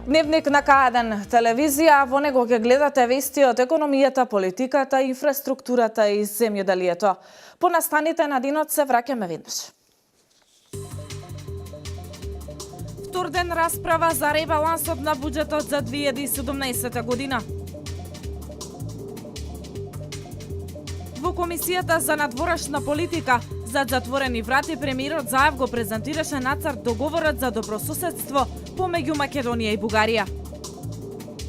Дневник на К1 телевизија, во него ќе гледате вести од економијата, политиката, инфраструктурата и земјоделието. По настаните на денот се враќаме веднаш. Втор ден расправа за ребалансот на буџетот за 2017 година. Во Комисијата за надворешна политика, зад затворени врати, премиерот Заев го презентираше нацрт договорот за добрососедство помеѓу Македонија и Бугарија.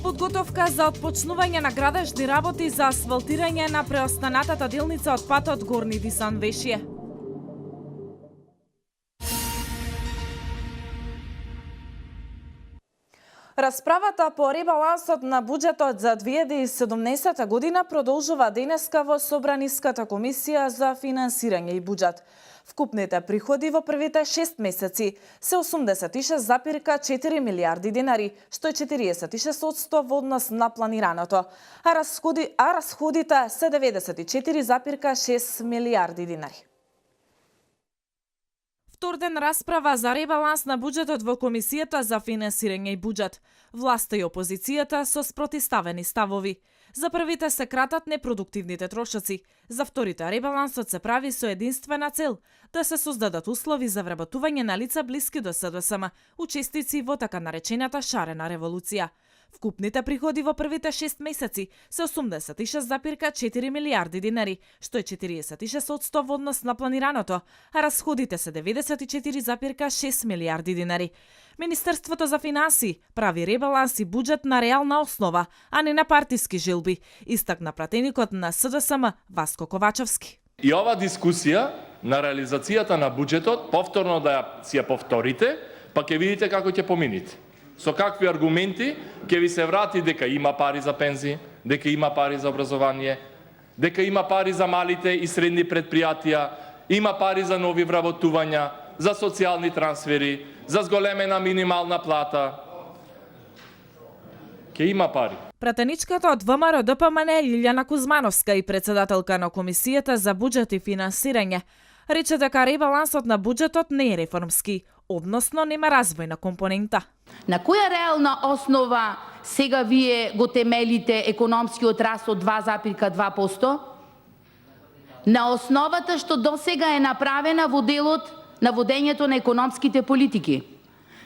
Подготовка за отпочнување на градежни работи за асфалтирање на преостанатата делница од патот Горни Дисан-Вешие. Расправата по ребалансот на буџетот за 2017 година продолжува денеска во Собраниската комисија за финансирање и буџет. Вкупните приходи во првите 6 месеци се 86,4 милиарди денари, што е 46% во однос на планираното, а расходите се 94,6 милиарди денари. Втор ден расправа за ребаланс на буџетот во Комисијата за финансирање и буџет. Власта и опозицијата со спротивставени ставови. За првите се кратат непродуктивните трошоци. За вторите ребалансот се прави со единствена цел да се создадат услови за вработување на лица блиски до СДСМ, учесници во така наречената шарена револуција. Вкупните приходи во првите 6 месеци се 86,4 милиарди денари, што е 46% во однос на планираното, а расходите се 94,6 милиарди денари. Министерството за финансии прави ребаланс и буџет на реална основа, а не на партиски желби, истакна пратеникот на СДСМ Васко Ковачевски. И ова дискусија на реализацијата на буџетот, повторно да си ја повторите, па ќе видите како ќе помините. Со какви аргументи ќе ви се врати дека има пари за пензии, дека има пари за образование, дека има пари за малите и средни предпријатија, има пари за нови вработувања, за социјални трансфери, за зголемена минимална плата. Ќе има пари. Пратеничката од ВМРО ДПМН Лилјана Кузмановска и председателка на Комисијата за буџет и финансирање рече дека ребалансот на буџетот не е реформски, односно нема развојна компонента. На која реална основа сега вие го темелите економскиот раст од 2,2%? На основата што досега е направена во делот на водењето на економските политики.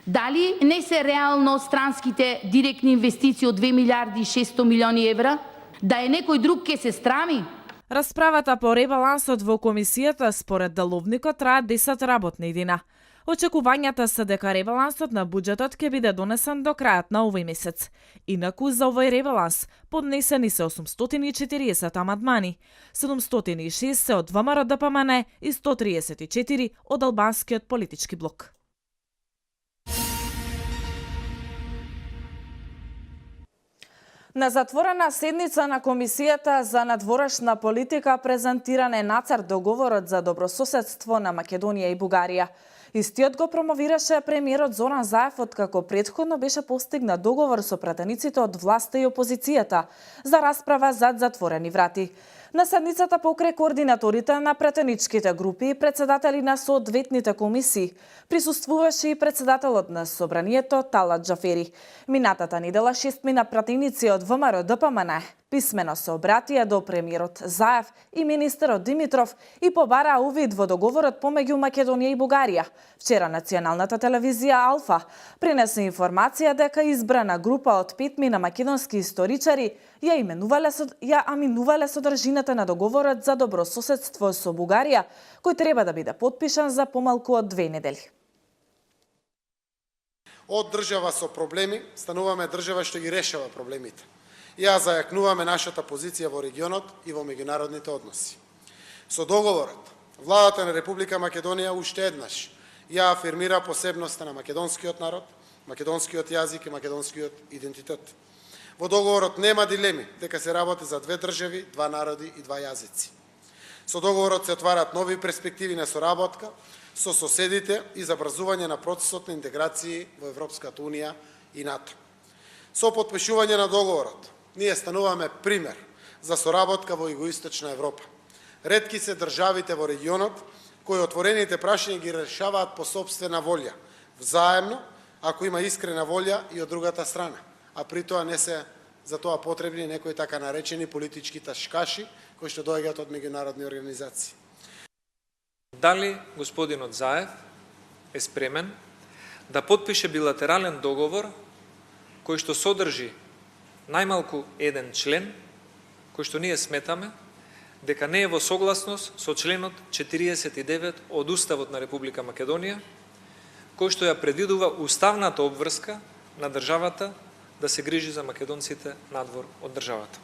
Дали не се реално странските директни инвестиции од 2 милиарди и 600 милиони евра? Да е некој друг ке се страми? Расправата по ребалансот во комисијата според деловникот трае 10 работни дена. Очекувањата се дека ребалансот на буџетот ќе биде донесен до крајот на овој месец. Инаку за овој ребаланс поднесени се 840 амандмани, 760 од ВМРО ДПМН и 134 од албанскиот политички блок. На затворена седница на Комисијата за надворешна политика презентиран е нацрт договорот за добрососедство на Македонија и Бугарија. Истиот го промовираше премиерот Зоран Заев откако претходно беше постигнат договор со пратениците од власта и опозицијата за расправа зад затворени врати. На седницата покрај координаторите на пратеничките групи и председатели на соодветните комисии присуствуваше и председателот на Собранието Талат Џафери. Минатата недела 6 пратеници од ВМРО ДПМН писмено се обратија до премиерот Заев и министерот Димитров и побараа увид во договорот помеѓу Македонија и Бугарија. Вчера националната телевизија Алфа пренесе информација дека избрана група од 5 македонски историчари ја аминувале содржината на договорот за добрососедство со Бугарија, кој треба да биде потпишан за помалку од 2 недели. Од држава со проблеми стануваме држава што ги решава проблемите. Ја зајакнуваме нашата позиција во регионот и во меѓународните односи. Со договорот, владата на Република Македонија уште еднаш ја афирмира посебноста на македонскиот народ, македонскиот јазик и македонскиот идентитет. Во договорот нема дилеми дека се работи за две држави, два народи и два јазици. Со договорот се отварат нови перспективи на соработка со соседите и забрзување на процесот на интеграција во Европската Унија и НАТО. Со потпишување на договорот, ние стануваме пример за соработка во Југоисточна Европа. Ретки се државите во регионот кои отворените прашања ги решаваат по сопствена волја, взаемно, ако има искрена волја и од другата страна, а при тоа не се за тоа потребни некои така наречени политички ташкаши кои што доаѓаат од меѓународни организации. Дали господинот Заев е спремен да потпише билатерален договор кој што содржи најмалку еден член, кој што ние сметаме дека не е во согласност со членот 49 од Уставот на Република Македонија, кој што ја предвидува уставната обврска на државата да се грижи за македонците надвор од државата.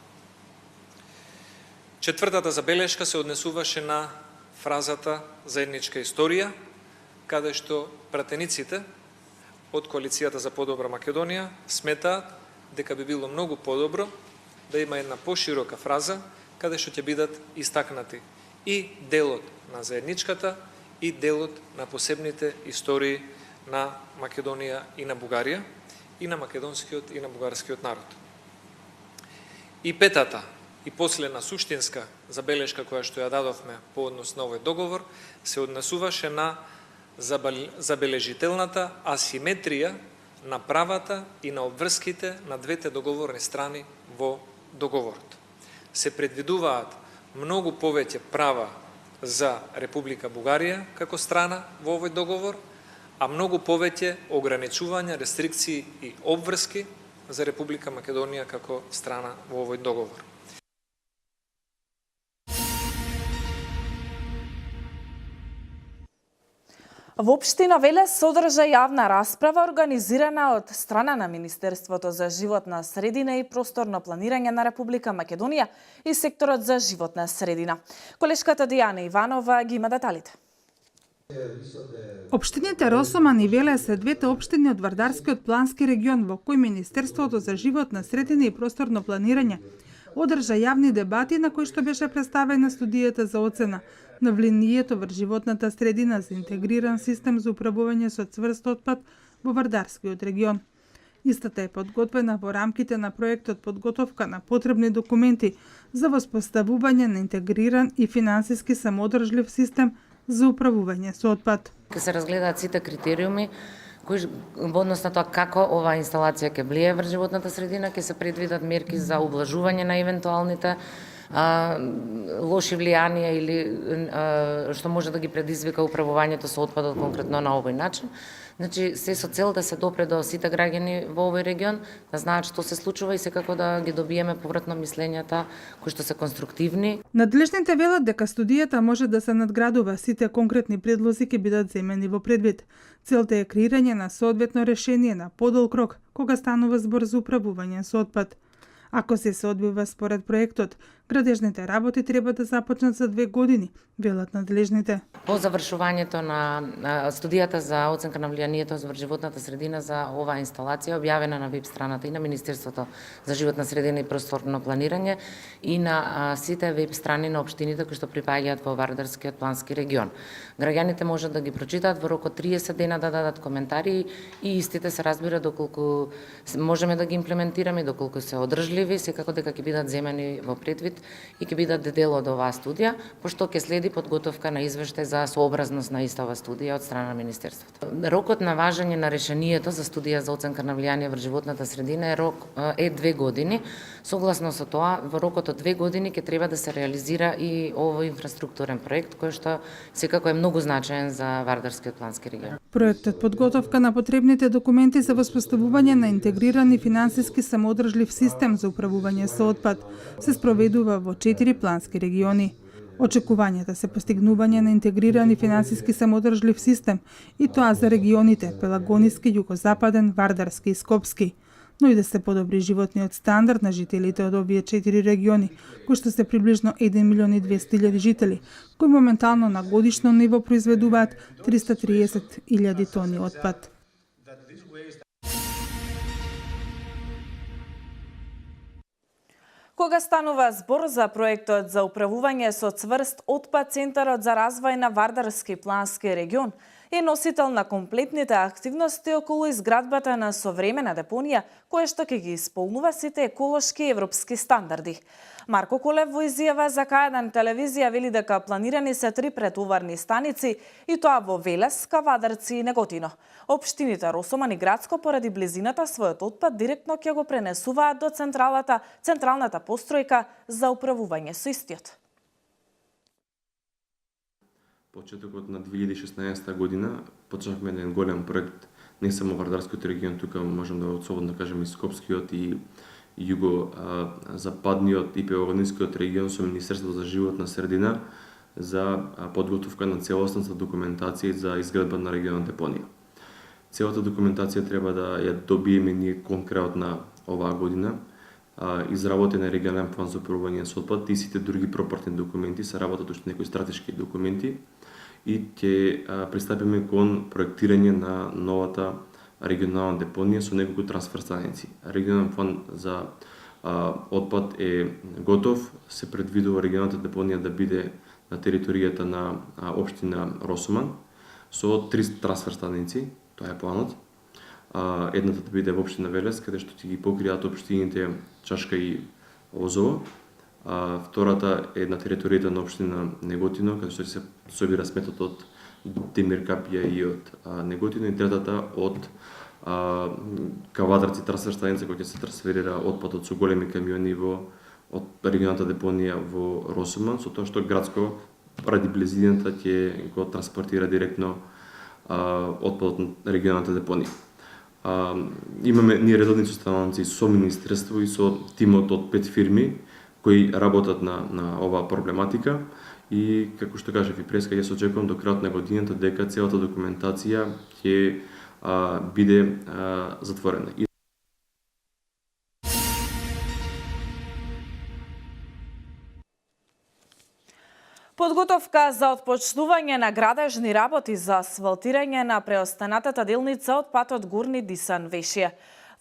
Четвртата забелешка се однесуваше на фразата заедничка историја, каде што пратениците од Коалицијата за подобра Македонија сметаат дека би било многу подобро да има една поширока фраза каде што ќе бидат истакнати и делот на заедничката и делот на посебните истории на Македонија и на Бугарија и на македонскиот и на бугарскиот народ. И петата и последна суштинска забелешка која што ја дадовме по однос на овој договор се однесуваше на забележителната асиметрија на правата и на обврските на двете договорни страни во договорот. Се предвидуваат многу повеќе права за Република Бугарија како страна во овој договор, а многу повеќе ограничувања, рестрикции и обврски за Република Македонија како страна во овој договор. Во општина Велес се одржа јавна расправа организирана од страна на Министерството за животна средина и просторно планирање на Република Македонија и секторот за животна средина. Колешката Дијана Иванова ги има деталите. Општините Росоман и Велес се двете општини од Вардарскиот плански регион во кој Министерството за животна средина и просторно планирање одржа јавни дебати на кои што беше представена студијата за оцена на влијанието врз животната средина за интегриран систем за управување со цврст отпад во Вардарскиот регион. Истата е подготвена во рамките на проектот подготовка на потребни документи за воспоставување на интегриран и финансиски самоодржлив систем за управување со отпад. Ке се разгледаат сите критериуми кои во однос на тоа како оваа инсталација ќе влие врз животната средина, ќе се предвидат мерки за ублажување на евентуалните лоши влијанија или што може да ги предизвика управувањето со отпадот конкретно на овој начин. Значи, се со цел да се допре до сите граѓани во овој регион, да знаат што се случува и секако да ги добиеме повратно мислењата кои што се конструктивни. Надлежните велат дека студијата може да се надградува, сите конкретни предлози ќе бидат земени во предвид. Целта е креирање на соодветно решение на подолг рок кога станува збор за управување со отпад. Ако се одбива според проектот, градежните работи треба да започнат за 2 години, велат надлежните. По завршувањето на студијата за оценка на влијанието врз животната средина за оваа инсталација, објавена на веб страната и на Министерството за животна средина и просторно планирање и на сите веб страни на општините кои што припаѓаат во Вардарскиот плански регион. Граѓаните можат да ги прочитаат во рок од 30 дена, да дадат коментари и истите се разбира доколку можеме да ги имплементираме, доколку се одржливи, секако дека ќе бидат земени во предвид и ќе бидат дел од оваа студија, пошто ќе следи подготовка на извештај за сообразност на истава студија од страна на Министерството. Рокот на важење на решението за студија за оценка на влијание врз животната средина е 2 години. Согласно со тоа, во рокот од 2 години ќе треба да се реализира и овој инфраструктурен проект, кој што секако е многу значаен за Вардарскиот плански регион. Проектот подготовка на потребните документи за воспоставување на интегриран и финансиски самоодржлив систем за управување со отпад се спроведува во 4 плански региони. Очекувањата се постигнување на интегриран и финансиски самоодржлив систем и тоа за регионите Пелагониски, Југозападен, Вардарски и Скопски, но и да се подобри животниот стандард на жителите од овие 4 региони, кои што се приближно 1.200.000 жители, кои моментално на годишно ниво произведуваат 330.000 тони отпад. Кога станува збор за проектот за управување со цврст отпад, Центарот за развој на Вардарски плански регион е носител на комплетните активности околу изградбата на современа депонија, која што ќе ги исполнува сите еколошки европски стандарди. Марко Колев во изјава за К1 телевизија вели дека планирани се 3 претоварни станици и тоа во Велес, Кавадарци и Неготино. Општините Росоман и Градско поради близината својот отпад директно ќе го пренесуваат до централната постројка за управување со истиот. Почетокот на 2016 година почнавме еден голем проект, не само Вардарскиот регион, тука можам да слободно кажем и Скопскиот и југо-западниот и Пеоградскиот регион со Министерството за животна средина за подготовка на целосната документација за изградба на регионална депонија. Целата документација треба да ја добиеме ние конкретно оваа година. Изработен е регионален план за управување со отпад и сите други пропратни документи се работат уште некои стратешки документи и ќе пристапиме кон проектирање на новата регионална депонија со неколку трансфер станици. Регионален план за отпад е готов, се предвидува регионалната депонија да биде на територијата на општина Росоман со 3 трансфер станици, тоа е планот. Едната да биде во општина Велес, каде што ќе ги покријат општините Чашка и Озово. Втората е на територијата на општина Неготино, каде што ќе се собира сметот од Демиркапија и од Неготино, и третата од Кавадарци трансфер станица, која ќе се трансферира отпадот со големи камиони од регионалната депонија во Росоман, со тоа што Градско ради близината ќе го транспортира директно отпадот на регионалната депонија. Имаме ние редовни состаноци со Министерство и со тимот од 5 фирми кои работат на оваа проблематика и, како што кажав и преска, ја се очекувам до крајот на годината дека целата документација ќе биде затворена. Подготовка за отпочнување на градежни работи за асфалтирање на преостанатата делница од патот Горни Дисан-Вешје.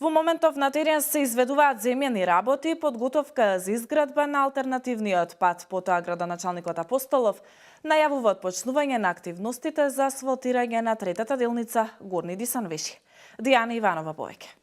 Во моментов на терен се изведуваат земјани работи и подготовка за изградба на алтернативниот пат. Потоа градоначалникот Апостолов најавува отпочнување на активностите за асфалтирање на третата делница Горни Дисан-Вешје. Дијана Иванова повеќе.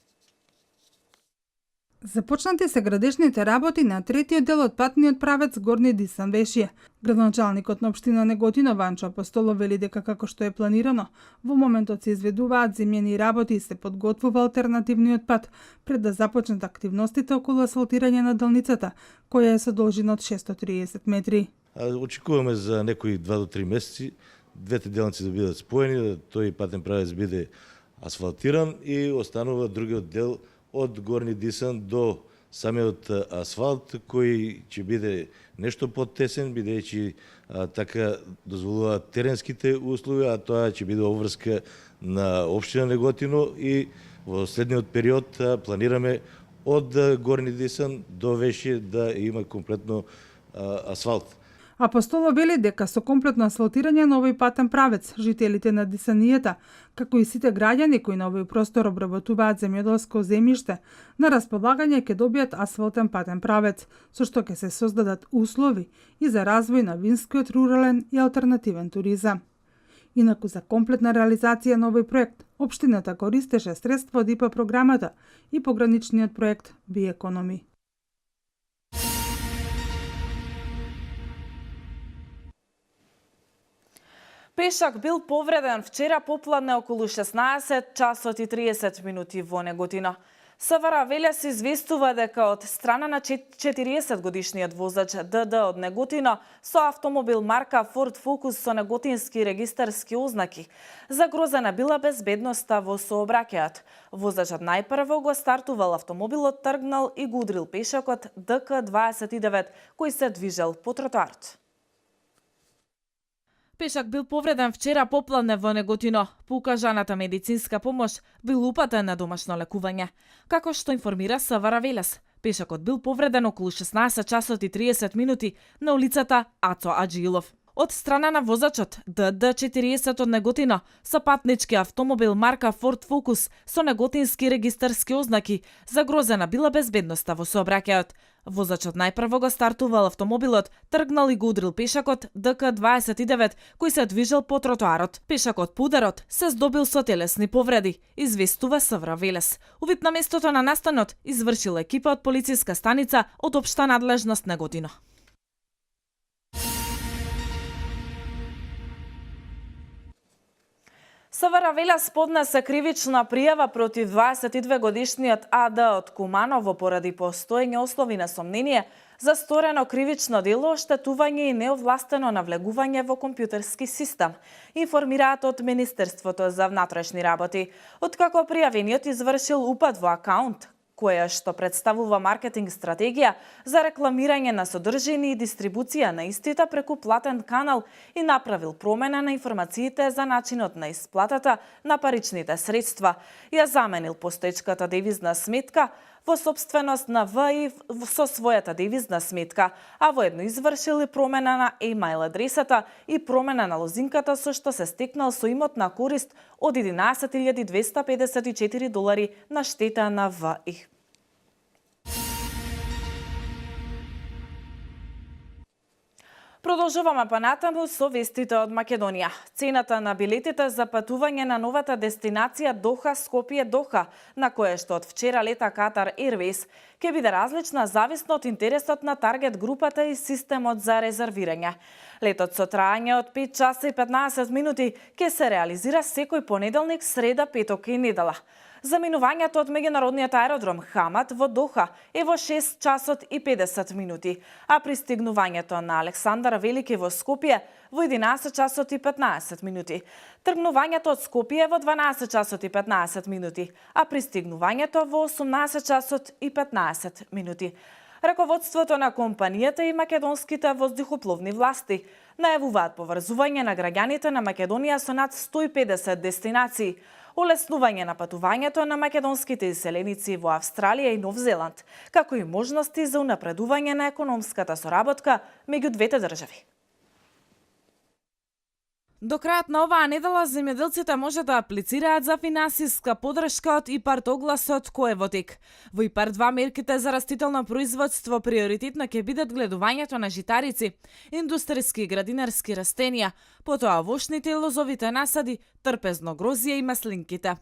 Започнати се градежните работи на третиот дел од патниот правец Горни Дисан-Вешје. Градоначалникот на општина Неготино Ванчо Апостолов вели дека како што е планирано, во моментот се изведуваат земјани работи и се подготвува алтернативниот пат пред да започнат активностите околу асфалтирање на делницата, која е со должина од 630 метри. Очекуваме за некои 2 до 3 месеци двете делници да бидат споени, да тој патен правец биде асфалтиран и останува другиот дел од Горни Дисан до самиот асфалт, кој ќе биде нешто потесен, бидејќи така дозволуваат теренските услови, а тоа ќе биде обврска на општина Неготино и во следниот период планираме од Горни Дисан до Вешје да има комплетно асфалт. Апостолов вели дека со комплетно асфалтирање на овој патен правец, жителите на Дисанијата, како и сите граѓани кои на овој простор обработуваат земјоделско земјиште, на располагање ќе добијат асфалтен патен правец, со што ќе се создадат услови и за развој на винскиот рурален и алтернативен туризам. Инаку за комплетна реализација на овој проект, општината користеше средства од ИПА програмата и пограничниот проект Биекономи. Пешак бил повреден вчера попладне околу 16 часот и 30 минути во Неготино. СВР Велес известува дека од страна на 40 годишниот возач ДД од Неготино со автомобил марка Ford Focus со неготински регистарски ознаки загрозена била безбедноста во сообраќајот. Возачот најпрво го стартувал автомобилот, тргнал и го удрил пешакот ДК-29 кој се движел по тротоарот. Пешак бил повреден вчера попладне во Неготино. По укажаната медицинска помош бил упатен на домашно лекување. Како што информира СВР Велес, пешакот бил повреден околу 16 часот и 30 минути на улицата Ацо Аджилов. Од страна на возачот ДД40 од Неготино со патнички автомобил марка Ford Focus со неготински регистарски ознаки загрозена била безбедноста во сообраќајот. Возачот најпрво го стартувал автомобилот, тргнал и го удрил пешакот ДК29 кој се движел по тротоарот. Пешакот по ударот се здобил со телесни повреди, известува СВР Велес. Увид на местото на настанот извршила екипа од полициска станица од општа надлежност Неготино. СВР Велес поднесе кривична пријава против 22-годишниот АД од Куманово поради постоење услови на сомнение за сторено кривично дело, оштетување и неовластено навлегување во компјутерски систем, информираат од Министерството за внатрешни работи. Откако пријавениот извршил упад во акаунт, која што представува маркетинг стратегија за рекламирање на содржини и дистрибуција на истите преку платен канал и направил промена на информациите за начинот на исплатата на паричните средства, ја заменил постоечката девизна сметка во собственост на ВИ со својата девизна сметка, а воедно извршил и промена на емайл адресата и промена на лозинката со што се стекнал со имот на корист од $11,254 на штета на ВИ. Продолжуваме понатаму со вестите од Македонија. Цената на билетите за патување на новата дестинација Доха-Скопје-Доха, на која што од вчера лета Катар Airways, ќе биде различна зависно од интересот на таргет групата и системот за резервирање. Летот со трајање од 5 часа и 15 минути ќе се реализира секој понеделник, среда, петок и недела. Заминувањето од меѓународниот аеродром Хамад во Доха е во 6 часот и 50 минути, а пристигнувањето на Александар Велики во Скопје во 11 часот и 15 минути. Тргнувањето од Скопје во 12 часот и 15 минути, а пристигнувањето во 18 часот и 15 минути. Раководството на компанијата и македонските воздухопловни власти најавуваат поврзување на граѓаните на Македонија со над 150 дестинации, олеснување на патувањето на македонските иселеници во Австралија и Нов Зеланд, како и можности за унапредување на економската соработка меѓу двете држави. До крајот на оваа недела земјоделците може да аплицираат за финансиска подршка од ИПАРД огласот кој е во тек. Во ИПАРД 2 мерките за растително производство приоритетно ќе бидат гледувањето на житарици, индустријски и градинарски растенија, потоа овошните и лозовите насади, трпезно грозје и маслинките.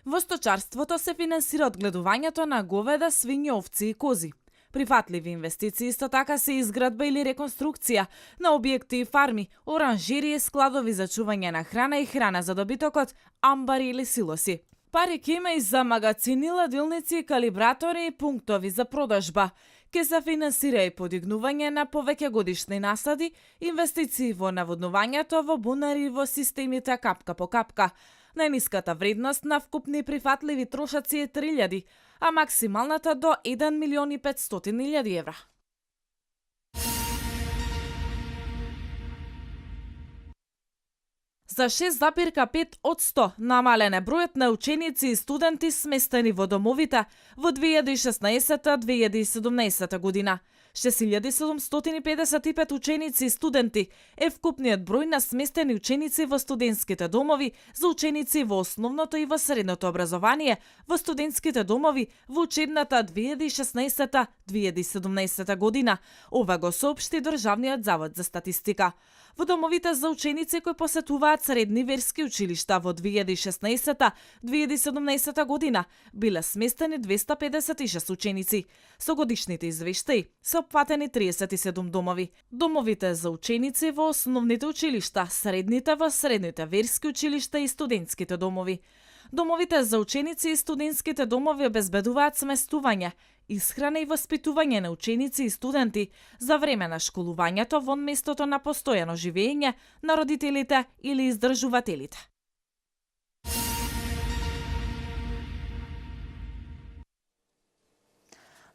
Во сточарството се финансира од гледувањето на говеда, свињи, овци и кози. Прифатливи инвестиции исто така се изградба или реконструкција на објекти и фарми, оранжерии, складови за чување на храна и храна за добитокот, амбари или силоси. Пари ќе има и за магацини, ладилници, калибратори и пунктови за продажба. Ке се финансира и подигнување на повеќе годишни насади, инвестиции во наводнувањето, во бунари и во системите капка по капка. Најниската вредност на вкупни прифатливи трошаци е 3.000, а максималната до 1.500.000 евра. За 6,5% намален е бројот на ученици и студенти сместени во домовите во 2016-2017 година. 6755 ученици и студенти е вкупниот број на сместени ученици во студентските домови за ученици во основното и во средното образование во студентските домови во учебната 2016-2017 година. Ова го соопшти Државниот завод за статистика. Во домовите за ученици кои посетуваат средни верски училишта во 2016-2017 година биле сместени 256 ученици. Со годишните извештаи се опфатени 37 домови. Домовите за ученици во основните училишта, средните во средните верски училишта и студентските домови. Домовите за ученици и студентските домови обезбедуваат сместување, исхрана и воспитување на ученици и студенти за време на школувањето во местото на постојано живење на родителите или издржувателите.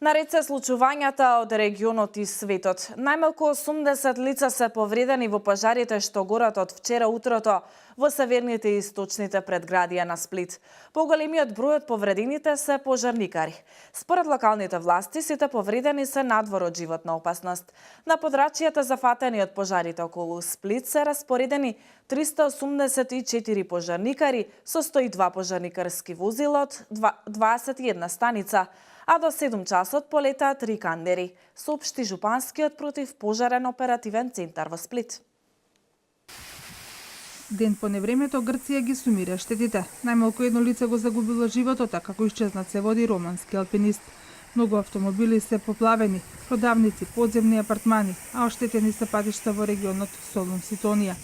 Наред се случувањата од регионот и светот. Најмалку 80 лица се повредени во пожарите што горат од вчера утрото во северните и источните предградија на Сплит. Поголемиот број од повредените се пожарникари. Според локалните власти, сите повредени се надвор од животна опасност. На подрачјата зафатени од пожарите околу Сплит се распоредени 384 пожарникари со 102 пожарникарски возила од 21 станица, а до 7 часот полетаа 3 кандери, соопшти жупанскиот противпожарен оперативен центар во Сплит. Ден по невремето Грција ги сумира штетите. Најмалку едно лице го загубило животот, а како исчезнат се води романски алпинист. Многу автомобили се поплавени, продавници, подземни апартмани, а оштетени се патишта во регионот Солун-Ситонија.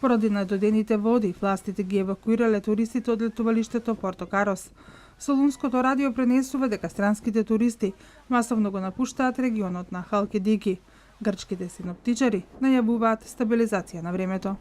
Поради надодените води, властите ги евакуирале туристите од летувалиштето Порто Карос. Солунското радио пренесува дека странските туристи масовно го напуштаат регионот на Халкидики. Грчките синоптичари најавуваат стабилизација на времето.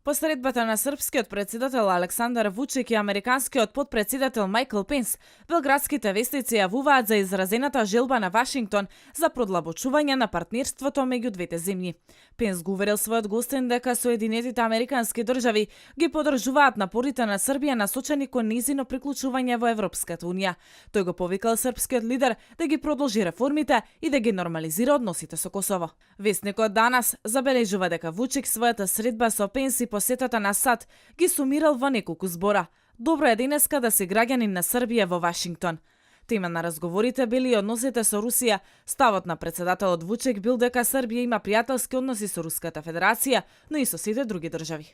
По средбата на српскиот председател Александар Вучик и американскиот подпредседател Майкл Пенс, белградските вестници јавуваат за изразената желба на Вашингтон за продлабочување на партнерството меѓу двете земји. Пенс го уверил својот гостин дека Соединетите американски држави ги поддржуваат напорите на Србија насочени кон нејзино приклучување во Европската унија. Тој го повикал српскиот лидер да ги продолжи реформите и да ги нормализира односите со Косово. Вестникот Данас забележува дека Вучик својата средба со Пенс и посетата на САД ги сумирал во неколку збора. Добро е денеска да си граѓанин на Србија во Вашингтон. Тема на разговорите били и односите со Русија. Ставот на председателот Вучик бил дека Србија има пријателски односи со Руската Федерација, но и со сите други држави.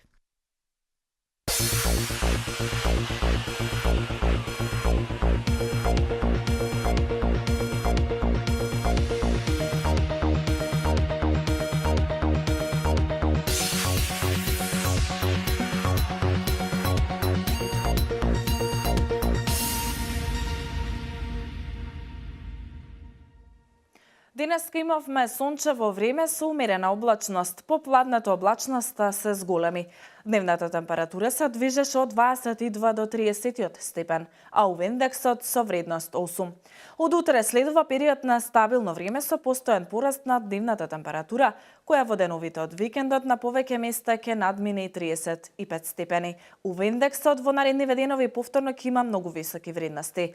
Денеска имавме сончево време со умерена облачност. Попладната облачност се зголеми. Дневната температура се движеше од 22 до 30 степен, а УВ индексот со вредност 8. Од утре следува период на стабилно време со постојан пораст на дневната температура, која во деновите од викендот на повеќе места ќе надмине и 35 степени. УВ индексот во наредниве денови повторно ќе има многу високи вредности.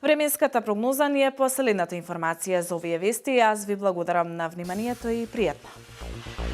Временската прогноза ни е последната информација за овие вести. Јас ви благодарам на вниманието и пријатно.